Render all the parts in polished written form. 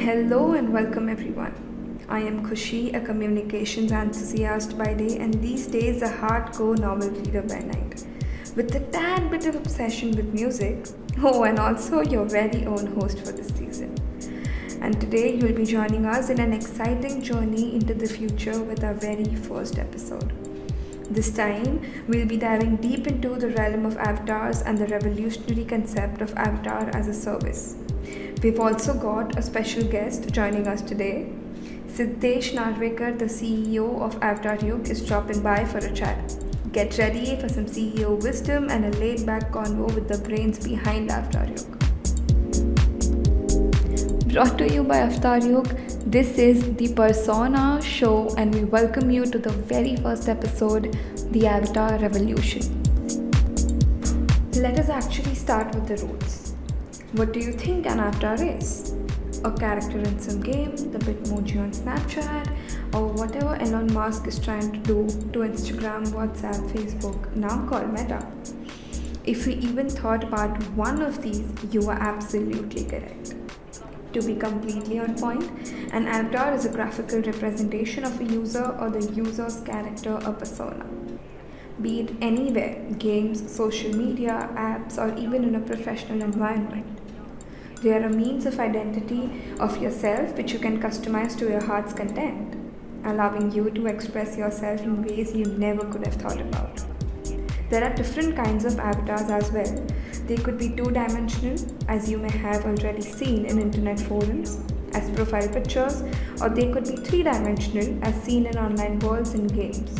Hello and welcome everyone. I am Khushi, a communications enthusiast by day and these days a hardcore novel reader by night. With a tad bit of obsession with music, and also your very own host for this season. And today you'll be joining us in an exciting journey into the future with our very first episode. This time, we'll be diving deep into the realm of avatars and the revolutionary concept of avatar as a service. We've also got a special guest joining us today. Siddesh Narvekar, the CEO of Avataryug, is dropping by for a chat. Get ready for some CEO wisdom and a laid-back convo with the brains behind Avataryug. Brought to you by Avataryug, this is the Persona Show and we welcome you to the very first episode, The Avatar Revolution. Let us actually start with the roots. What do you think an avatar is? A character in some game, the Bitmoji on Snapchat, or whatever Elon Musk is trying to do to Instagram, WhatsApp, Facebook, now called Meta. If you even thought about one of these, you are absolutely correct. To be completely on point, an avatar is a graphical representation of a user or the user's character or persona. Be it anywhere, games, social media, apps, or even in a professional environment. They are a means of identity of yourself which you can customize to your heart's content, allowing you to express yourself in ways you never could have thought about. There are different kinds of avatars as well. They could be two-dimensional, as you may have already seen in internet forums, as profile pictures, or they could be three-dimensional, as seen in online worlds and games,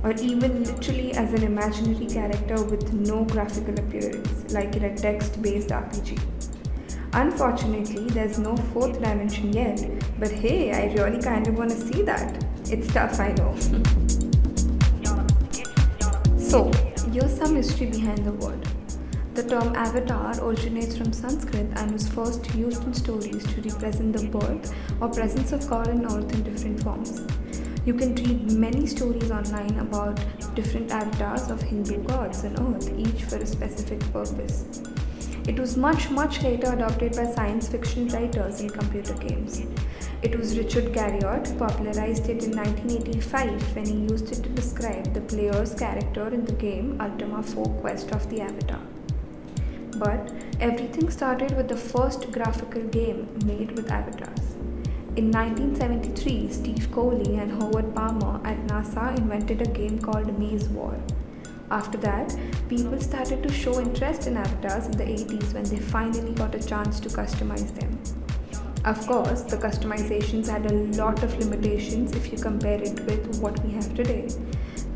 or even literally as an imaginary character with no graphical appearance, like in a text-based RPG. Unfortunately, there's no fourth dimension yet, but hey, I really kind of want to see that. It's tough, I know. So, here's some history behind the word. The term avatar originates from Sanskrit and was first used in stories to represent the birth or presence of God on earth in different forms. You can read many stories online about different avatars of Hindu gods on earth, each for a specific purpose. It was much later adopted by science fiction writers in computer games. It was Richard Garriott who popularized it in 1985 when he used it to describe the player's character in the game Ultima 4 Quest of the Avatar. But everything started with the first graphical game made with avatars. In 1973, Steve Coley and Howard Palmer at NASA invented a game called Maze War. After that, people started to show interest in avatars in the 80s when they finally got a chance to customize them. Of course, the customizations had a lot of limitations if you compare it with what we have today.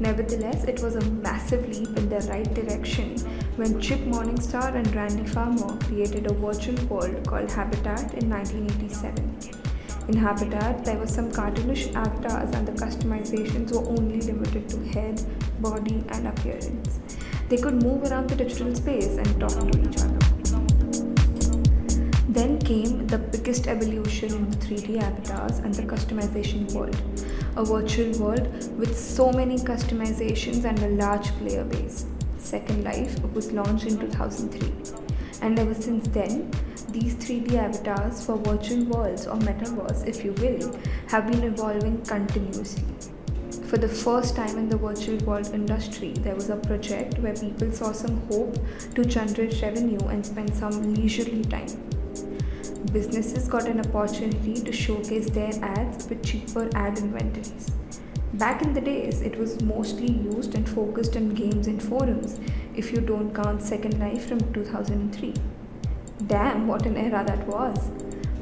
Nevertheless, it was a massive leap in the right direction when Chip Morningstar and Randy Farmer created a virtual world called Habitat in 1987. In Habitat, there were some cartoonish avatars and the customizations were only limited to head, body and appearance. They could move around the digital space and talk to each other. Then came the biggest evolution in the 3D avatars and the customization world. A virtual world with so many customizations and a large player base. Second Life was launched in 2003. And ever since then, these 3D avatars for virtual worlds or metaverse, if you will, have been evolving continuously. For the first time in the virtual world industry, there was a project where people saw some hope to generate revenue and spend some leisurely time. Businesses got an opportunity to showcase their ads with cheaper ad inventories. Back in the days, it was mostly used and focused on games and forums, if you don't count Second Life from 2003. Damn, what an era that was.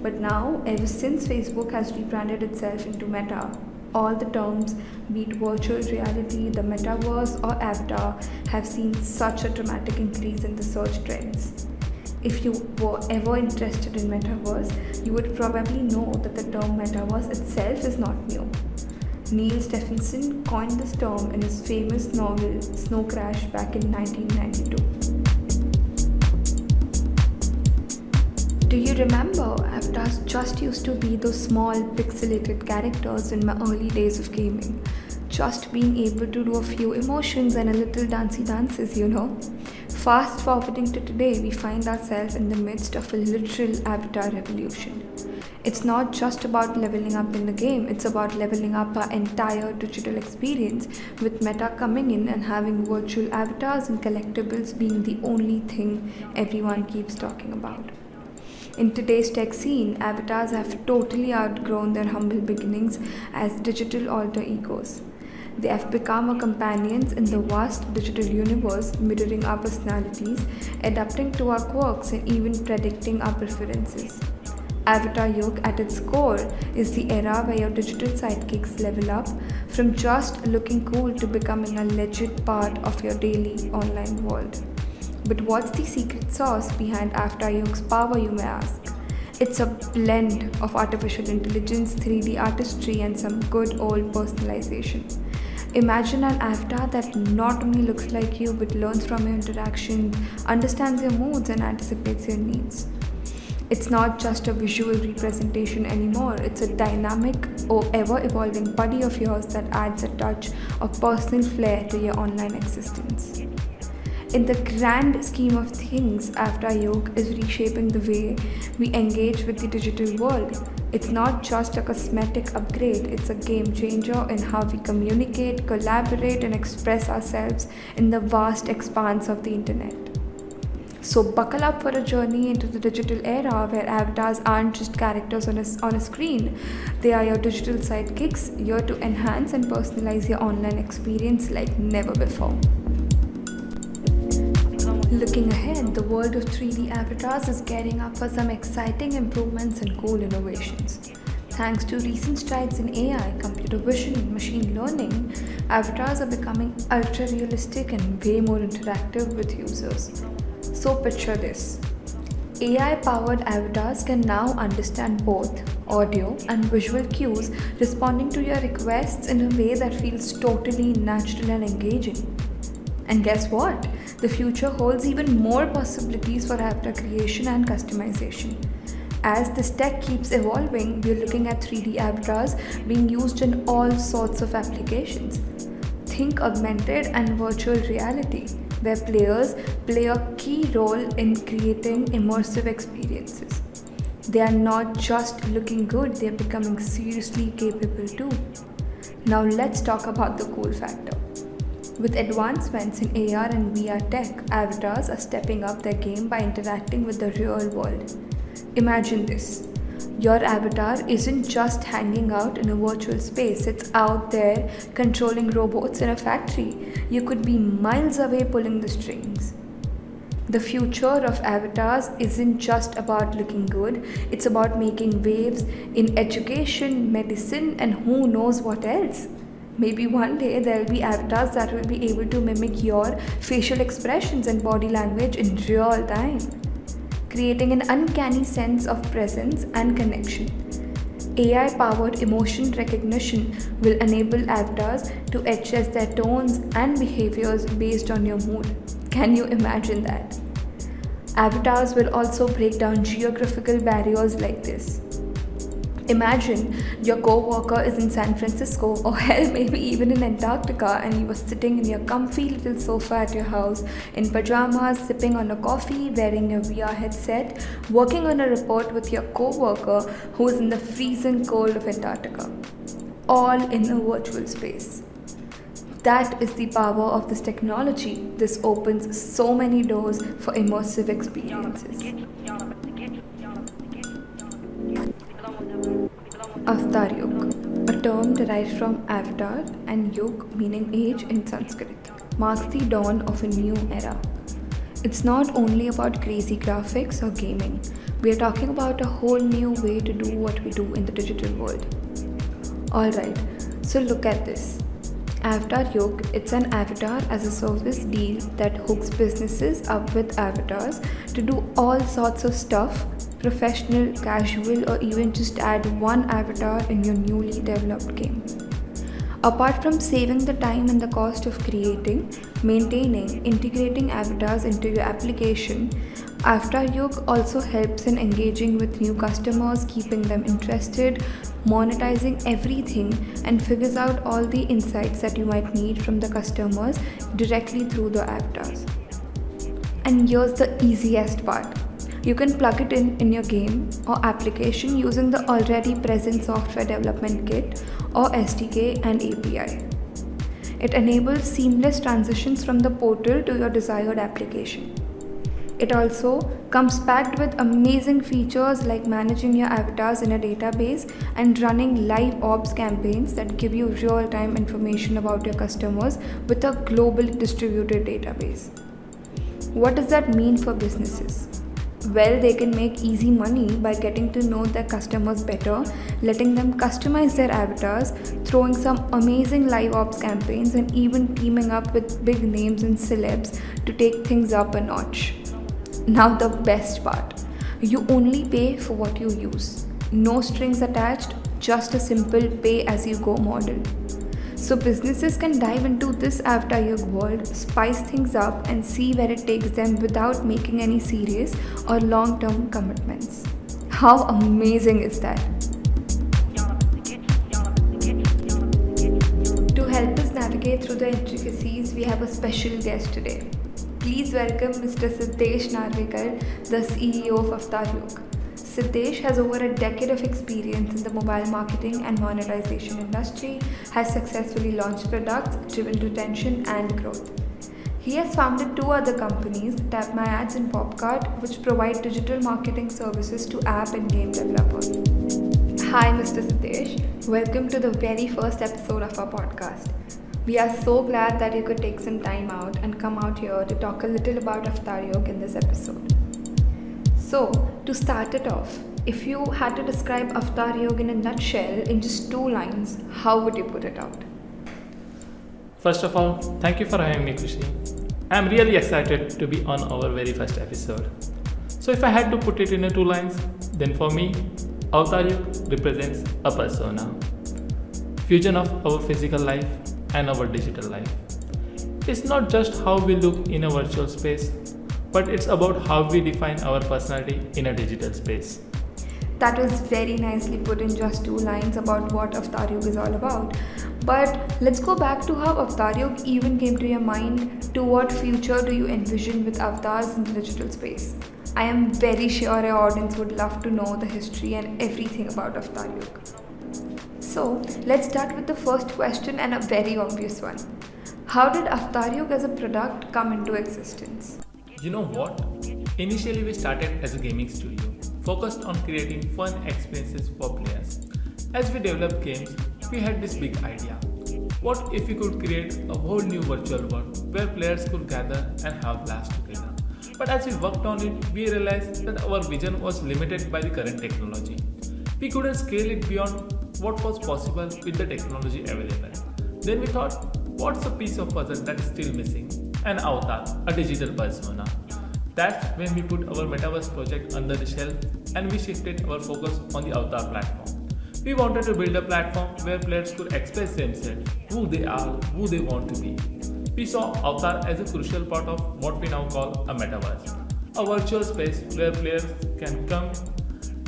But now, ever since Facebook has rebranded itself into Meta, all the terms, be it virtual reality, the metaverse or avatar, have seen such a dramatic increase in the search trends. If you were ever interested in metaverse, you would probably know that the term metaverse itself is not new. Neil Stephenson coined this term in his famous novel Snow Crash back in 1992. Do you remember avatars just used to be those small pixelated characters in my early days of gaming? Just being able to do a few emotions and a little dancey dances, you know. Fast forwarding to today, we find ourselves in the midst of a literal avatar revolution. It's not just about leveling up in the game, it's about leveling up our entire digital experience, with Meta coming in and having virtual avatars and collectibles being the only thing everyone keeps talking about. In today's tech scene, avatars have totally outgrown their humble beginnings as digital alter egos. They have become our companions in the vast digital universe, mirroring our personalities, adapting to our quirks, and even predicting our preferences. Avataryug at its core is the era where your digital sidekicks level up from just looking cool to becoming a legit part of your daily online world. But what's the secret sauce behind Avataryug's power, you may ask? It's a blend of artificial intelligence, 3D artistry, and some good old personalization. Imagine an avatar that not only looks like you but learns from your interactions, understands your moods, and anticipates your needs. It's not just a visual representation anymore, it's a dynamic or ever evolving buddy of yours that adds a touch of personal flair to your online existence. In the grand scheme of things, Avataryug is reshaping the way we engage with the digital world. It's not just a cosmetic upgrade, it's a game changer in how we communicate, collaborate, and express ourselves in the vast expanse of the internet. So, buckle up for a journey into the digital era where avatars aren't just characters on a screen, they are your digital sidekicks, here to enhance and personalize your online experience like never before. Looking ahead, the world of 3D avatars is gearing up for some exciting improvements and cool innovations. Thanks to recent strides in AI, computer vision, and machine learning, avatars are becoming ultra realistic and way more interactive with users. So, picture this: AI powered avatars can now understand both audio and visual cues, responding to your requests in a way that feels totally natural and engaging. And guess what? The future holds even more possibilities for avatar creation and customization. As this tech keeps evolving, we're looking at 3D avatars being used in all sorts of applications. Think augmented and virtual reality, where players play a key role in creating immersive experiences. They are not just looking good, they are becoming seriously capable too. Now let's talk about the cool factor. With advancements in AR and VR tech, avatars are stepping up their game by interacting with the real world. Imagine this: your avatar isn't just hanging out in a virtual space, it's out there controlling robots in a factory. You could be miles away pulling the strings. The future of avatars isn't just about looking good, it's about making waves in education, medicine, and who knows what else. Maybe one day there'll be avatars that will be able to mimic your facial expressions and body language in real time, creating an uncanny sense of presence and connection. AI powered emotion recognition will enable avatars to adjust their tones and behaviors based on your mood. Can you imagine that? Avatars will also break down geographical barriers like this. Imagine your co-worker is in San Francisco, or hell, maybe even in Antarctica, and you are sitting in your comfy little sofa at your house in pajamas, sipping on a coffee, wearing your VR headset, working on a report with your co-worker who is in the freezing cold of Antarctica, all in a virtual space. That is the power of this technology. This opens so many doors for immersive experiences. Avataryug, a term derived from avatar and yug meaning age in Sanskrit, marks the dawn of a new era. It's not only about crazy graphics or gaming, we are talking about a whole new way to do what we do in the digital world. Alright, so look at this. Avataryug, it's an avatar as a service deal that hooks businesses up with avatars to do all sorts of stuff, professional, casual, or even just add one avatar in your newly developed game. Apart from saving the time and the cost of creating, maintaining, integrating avatars into your application, Avataryug also helps in engaging with new customers, keeping them interested, monetizing everything, and figures out all the insights that you might need from the customers directly through the avatars. And here's the easiest part. You can plug it in your game or application using the already present software development kit or SDK and API. It enables seamless transitions from the portal to your desired application. It also comes packed with amazing features like managing your avatars in a database and running live ops campaigns that give you real-time information about your customers with a global distributed database. What does that mean for businesses? Well, they can make easy money by getting to know their customers better, letting them customize their avatars, throwing some amazing live ops campaigns, and even teaming up with big names and celebs to take things up a notch. Now, the best part, you only pay for what you use. No strings attached, just a simple pay as you go model. So businesses can dive into this Avataryug world, spice things up, and see where it takes them without making any serious or long-term commitments. How amazing is that? To help us navigate through the intricacies, we have a special guest today. Please welcome Mr. Siddesh Narvekar, the CEO of Avataryug. Siddesh has over a decade of experience in the mobile marketing and monetization industry, has successfully launched products, driven retention and growth. He has founded two other companies, Tap My Ads and Popcart, which provide digital marketing services to app and game developers. Hi Mr. Siddesh, welcome to the very first episode of our podcast. We are so glad that you could take some time out and come out here to talk a little about Avataryug in this episode. So, to start it off, if you had to describe Avataryug in a nutshell in just 2 lines, how would you put it out? First of all, thank you for having me, Khushi. I'm really excited to be on our very first episode. So if I had to put it in 2 lines, then for me, Avataryug represents a persona. Fusion of our physical life and our digital life. It's not just how we look in a virtual space, but it's about how we define our personality in a digital space. That was very nicely put in just 2 lines about what Avataryug is all about. But let's go back to how Avataryug even came to your mind. To what future do you envision with avatars in the digital space? I am very sure our audience would love to know the history and everything about Avataryug. So let's start with the first question, and a very obvious one. How did Avataryug as a product come into existence? You know what? Initially we started as a gaming studio, focused on creating fun experiences for players. As we developed games, we had this big idea. What if we could create a whole new virtual world where players could gather and have blast together? But as we worked on it, we realized that our vision was limited by the current technology. We couldn't scale it beyond what was possible with the technology available. Then we thought, what's a piece of puzzle that is still missing? An avatar, a digital persona. That's when we put our metaverse project under the shelf and we shifted our focus on the avatar platform. We wanted to build a platform where players could express themselves, who they are, who they want to be. We saw avatar as a crucial part of what we now call a metaverse, a virtual space where players can come,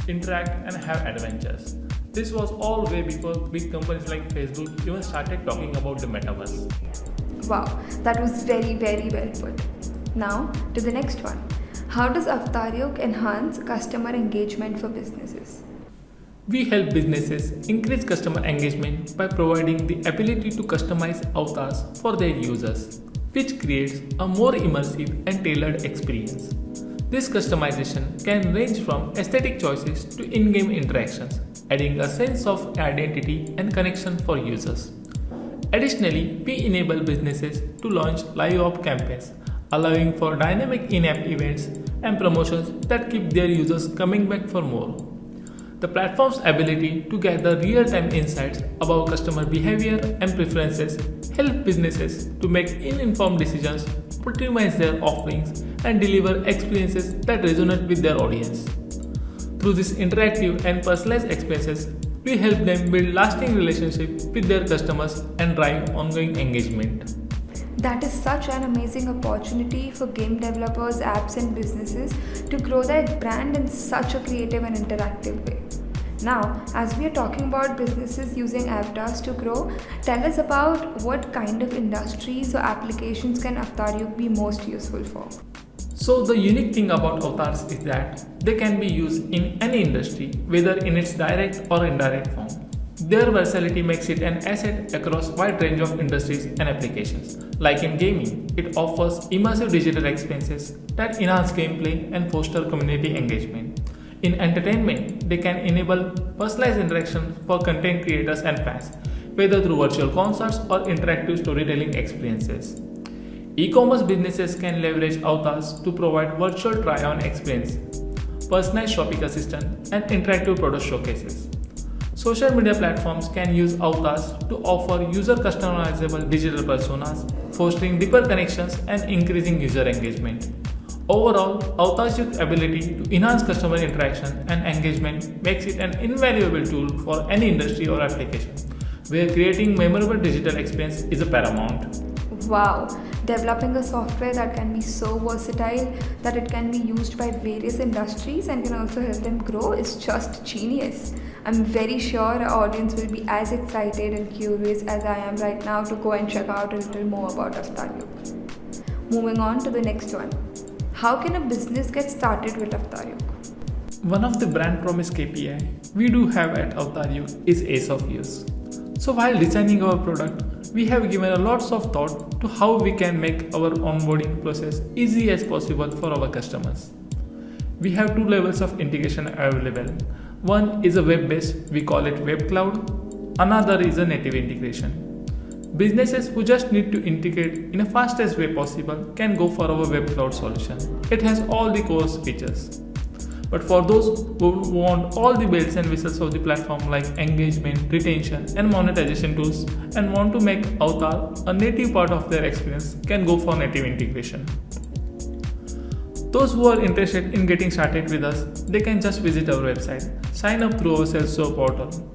interact and have adventures. This was all way before big companies like Facebook even started talking about the metaverse. Wow, that was very, very well put. Now, to the next one. How does Avataryug enhance customer engagement for businesses? We help businesses increase customer engagement by providing the ability to customize avatars for their users, which creates a more immersive and tailored experience. This customization can range from aesthetic choices to in-game interactions, adding a sense of identity and connection for users. Additionally, we enable businesses to launch live op campaigns, allowing for dynamic in-app events and promotions that keep their users coming back for more. The platform's ability to gather real-time insights about customer behavior and preferences help businesses to make informed decisions, optimize their offerings, and deliver experiences that resonate with their audience. Through these interactive and personalized experiences, we help them build lasting relationships with their customers and drive ongoing engagement. That is such an amazing opportunity for game developers, apps, and businesses to grow their brand in such a creative and interactive way. Now, as we are talking about businesses using avatars to grow, tell us about what kind of industries or applications can Avataryug be most useful for? So the unique thing about avatars is that they can be used in any industry, whether in its direct or indirect form. Their versatility makes it an asset across a wide range of industries and applications. Like in gaming, it offers immersive digital experiences that enhance gameplay and foster community engagement. In entertainment, they can enable personalized interaction for content creators and fans, whether through virtual concerts or interactive storytelling experiences. E-commerce businesses can leverage avatars to provide virtual try-on experience, personalized shopping assistant, and interactive product showcases. Social media platforms can use avatars to offer user customizable digital personas, fostering deeper connections and increasing user engagement. Overall, Avataryug's ability to enhance customer interaction and engagement makes it an invaluable tool for any industry or application, where creating memorable digital experience is a paramount. Wow, developing a software that can be so versatile that it can be used by various industries and can also help them grow is just genius. I'm very sure our audience will be as excited and curious as I am right now to go and check out a little more about Avataryug. Moving on to the next one. How can a business get started with Avataryug? One of the brand promise KPI we do have at Avataryug is ease of use. So while designing our product, we have given a lots of thought to how we can make our onboarding process easy as possible for our customers. We have two levels of integration available. One is a web-based, we call it web cloud. Another is a native integration. Businesses who just need to integrate in the fastest way possible can go for our web cloud solution. It has all the core features. But for those who want all the bells and whistles of the platform like engagement, retention and monetization tools and want to make Avatar a native part of their experience can go for native integration. Those who are interested in getting started with us, they can just visit our website, sign up through our self-serve portal.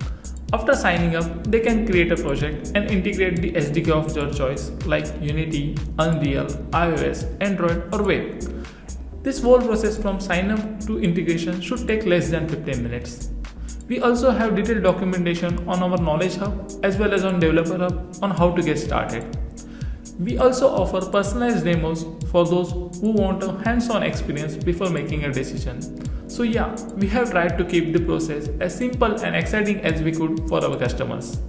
After signing up, they can create a project and integrate the SDK of their choice like Unity, Unreal, iOS, Android or web. This whole process from sign up to integration should take less than 15 minutes. We also have detailed documentation on our Knowledge Hub as well as on Developer Hub on how to get started. We also offer personalized demos for those who want a hands-on experience before making a decision. So yeah, we have tried to keep the process as simple and exciting as we could for our customers.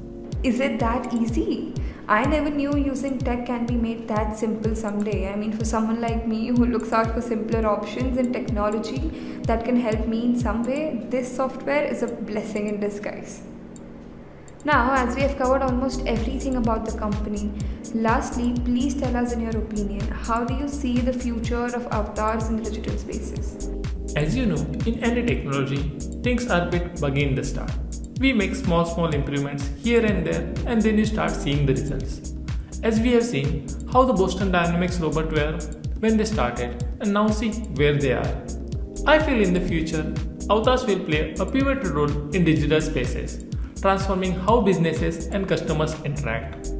Is it that easy? I never knew using tech can be made that simple someday. I mean, for someone like me who looks out for simpler options and technology that can help me in some way, this software is a blessing in disguise. Now, as we have covered almost everything about the company, lastly, please tell us in your opinion, how do you see the future of avatars in digital spaces? As you know, in any technology, things are a bit buggy in the start. We make small improvements here and there and then you start seeing the results. As we have seen how the Boston Dynamics robot were when they started and now see where they are. I feel in the future, avatars will play a pivotal role in digital spaces, transforming how businesses and customers interact.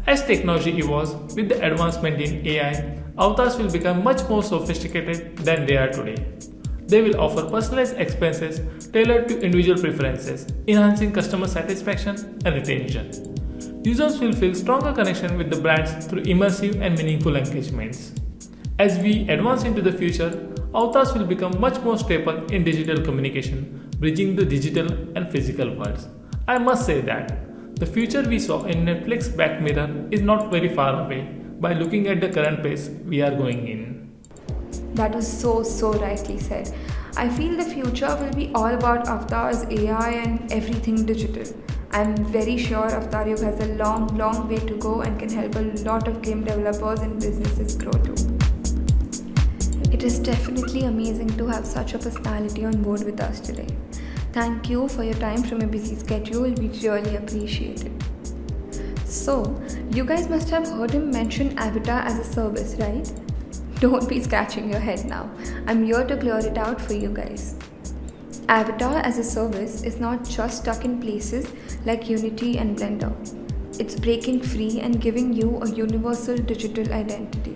As technology evolves with the advancement in AI, avatars will become much more sophisticated than they are today. They will offer personalized experiences tailored to individual preferences, enhancing customer satisfaction and retention. Users will feel stronger connection with the brands through immersive and meaningful engagements. As we advance into the future, avatars will become much more staple in digital communication, bridging the digital and physical worlds. I must say that the future we saw in Netflix Back Mirror is not very far away by looking at the current pace we are going in. That was so rightly said. I feel the future will be all about avatars, AI and everything digital. I'm very sure Avataryug has a long way to go and can help a lot of game developers and businesses grow too. It is definitely amazing to have such a personality on board with us today. Thank you for your time from your busy schedule, we really appreciate it. So, you guys must have heard him mention Avatar as a service, right? Don't be scratching your head now. I'm here to clear it out for you guys. Avatar as a service is not just stuck in places like Unity and Blender. It's breaking free and giving you a universal digital identity.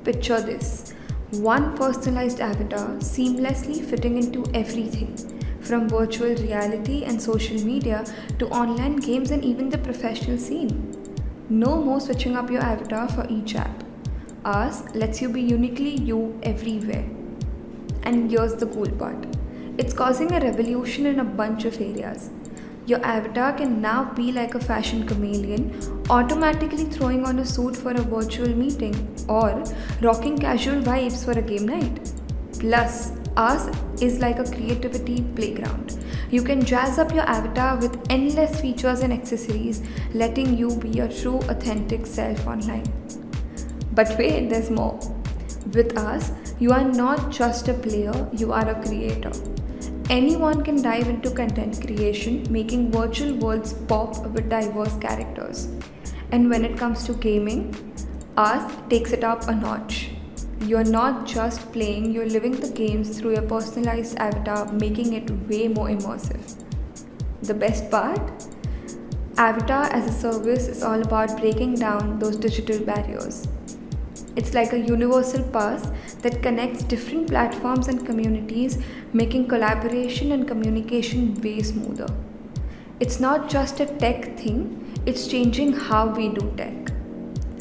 Picture this: one personalized avatar seamlessly fitting into everything, from virtual reality and social media to online games and even the professional scene. No more switching up your avatar for each app. Ask lets you be uniquely you everywhere. And here's the cool part, it's causing a revolution in a bunch of areas. Your avatar can now be like a fashion chameleon, automatically throwing on a suit for a virtual meeting or rocking casual vibes for a game night. Plus, ours is like a creativity playground. You can jazz up your avatar with endless features and accessories, letting you be your true, authentic self online. But wait, there's more. With us, you are not just a player, you are a creator. Anyone can dive into content creation, making virtual worlds pop with diverse characters. And when it comes to gaming, us takes it up a notch. You're not just playing, you're living the games through your personalized avatar, making it way more immersive. The best part? Avatar as a service is all about breaking down those digital barriers. It's like a universal pass that connects different platforms and communities, making collaboration and communication way smoother. It's not just a tech thing, it's changing how we do tech.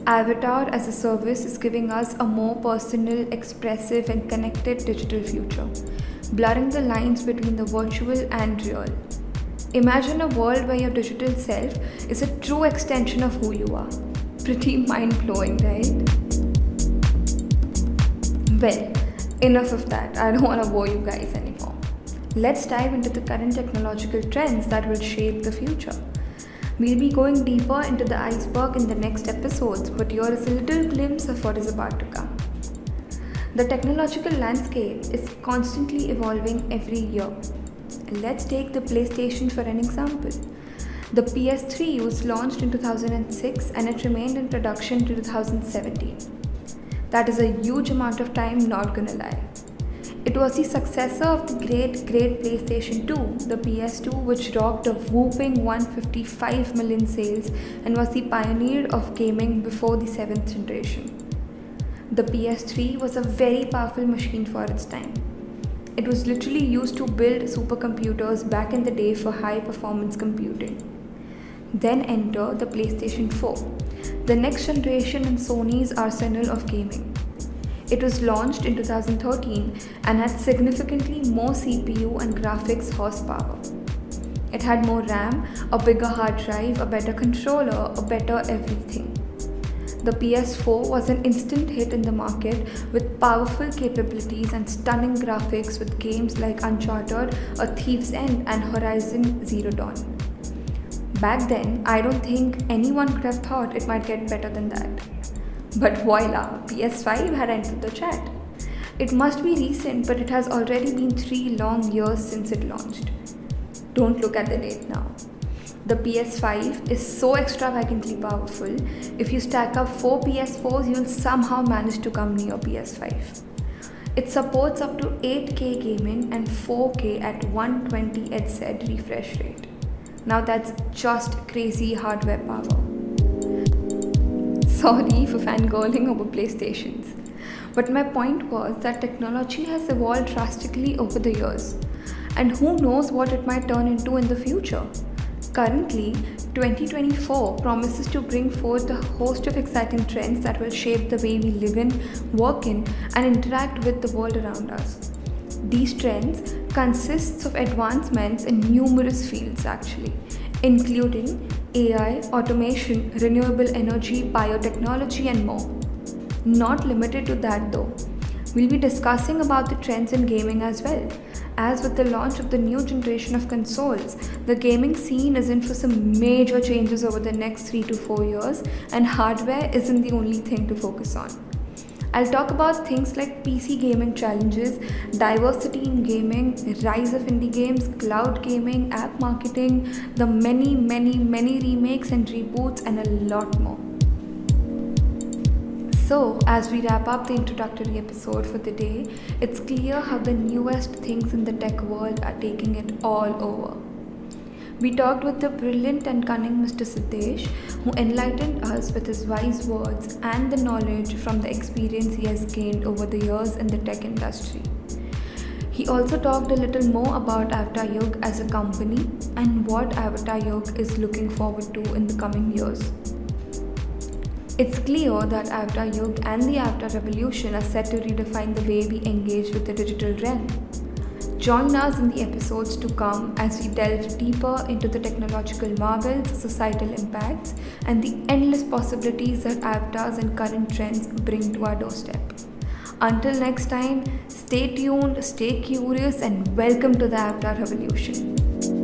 Avatar as a service is giving us a more personal, expressive, and connected digital future, blurring the lines between the virtual and real. Imagine a world where your digital self is a true extension of who you are. Pretty mind blowing, right? Well, enough of that. I don't want to bore you guys anymore. Let's dive into the current technological trends that will shape the future. We'll be going deeper into the iceberg in the next episodes, but here is a little glimpse of what is about to come. The technological landscape is constantly evolving every year. Let's take the PlayStation for an example. The PS3 was launched in 2006 and it remained in production till 2017. That is a huge amount of time, not gonna lie. It was the successor of the great PlayStation 2, the PS2, which rocked a whooping 155 million sales and was the pioneer of gaming before the 7th generation. The PS3 was a very powerful machine for its time. It was literally used to build supercomputers back in the day for high performance computing. Then enter the PlayStation 4, the next generation in Sony's arsenal of gaming. It was launched in 2013 and had significantly more CPU and graphics horsepower. It had more RAM, a bigger hard drive, a better controller, a better everything. The PS4 was an instant hit in the market with powerful capabilities and stunning graphics with games like Uncharted, A Thief's End, and Horizon Zero Dawn. Back then, I don't think anyone could have thought it might get better than that. But voila, PS5 had entered the chat. It must be recent, but it has already been 3 long years since it launched. Don't look at the date now. The PS5 is so extravagantly powerful, if you stack up 4 PS4s, you'll somehow manage to come near PS5. It supports up to 8K gaming and 4K at 120 Hz refresh rate. Now that's just crazy hardware power. Sorry for fangirling over PlayStations. But my point was that technology has evolved drastically over the years. And who knows what it might turn into in the future. Currently, 2024 promises to bring forth a host of exciting trends that will shape the way we live in, work in, and interact with the world around us. These trends consists of advancements in numerous fields actually, including AI, automation, renewable energy, biotechnology, and more. Not limited to that though. We'll be discussing about the trends in gaming as well. As with the launch of the new generation of consoles, the gaming scene is in for some major changes over the next 3 to 4 years, and hardware isn't the only thing to focus on. I'll talk about things like PC gaming challenges, diversity in gaming, rise of indie games, cloud gaming, app marketing, the many remakes and reboots, and a lot more. So, as we wrap up the introductory episode for the day, it's clear how the newest things in the tech world are taking it all over. We talked with the brilliant and cunning Mr. Siddesh, who enlightened us with his wise words and the knowledge from the experience he has gained over the years in the tech industry. He also talked a little more about Avataryug as a company and what Avataryug is looking forward to in the coming years. It's clear that Avataryug and the Avatar Revolution are set to redefine the way we engage with the digital realm. Join us in the episodes to come as we delve deeper into the technological marvels, societal impacts, and the endless possibilities that avatars and current trends bring to our doorstep. Until next time, stay tuned, stay curious, and welcome to the Avatar Revolution.